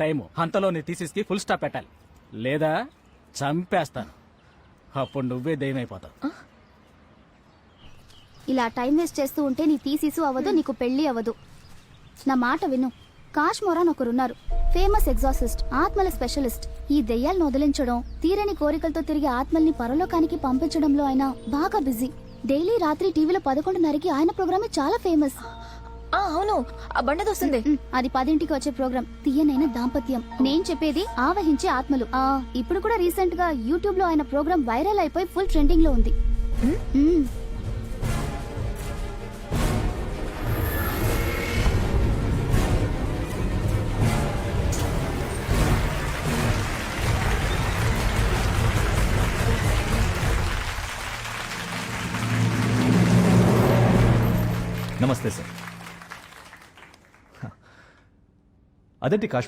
Time అంతలో నీ థీసిస్కి full stop పెట్టాలి, లేదా చంపేస్తాను. అప్పుడు నువ్వే దయ్యమైపోతావు. ఇలా టైం వేస్ట్ చేస్తూ ఉంటే నీ థీసిస్ అవ్వదు, నీకు పెళ్లి అవ్వదు. నా మాట విను. కాష్ మొరాన్ ఒకరున్నారు, ఫేమస్ ఎగ్జాసిస్ట్, ఆత్మల స్పెషలిస్ట్. ఈ దెయ్యాలను వదిలించడం, తీరని కోరికలతో తిరిగి ఆత్మల్ని పరలోకానికి పంపించడంలో ఆయన బాగా బిజీ. డైలీ రాత్రి టీవీలో 11:30కి ఆయన ప్రోగ్రామే చాలా ఫేమస్. అవును, ఆ బండది వస్తుంది. అది 10ంటికి వచ్చే ప్రోగ్రామ్, తీయనైన దాంపత్యం. నేను చెప్పేది ఆవహించే ఆత్మలు. ఇప్పుడు కూడా రీసెంట్ గా యూట్యూబ్ లో ఆయన ప్రోగ్రామ్ వైరల్ అయిపోయి ఫుల్ ట్రెండింగ్ లో ఉంది. నమస్తే సార్. అదేంటి కాశ్మీర్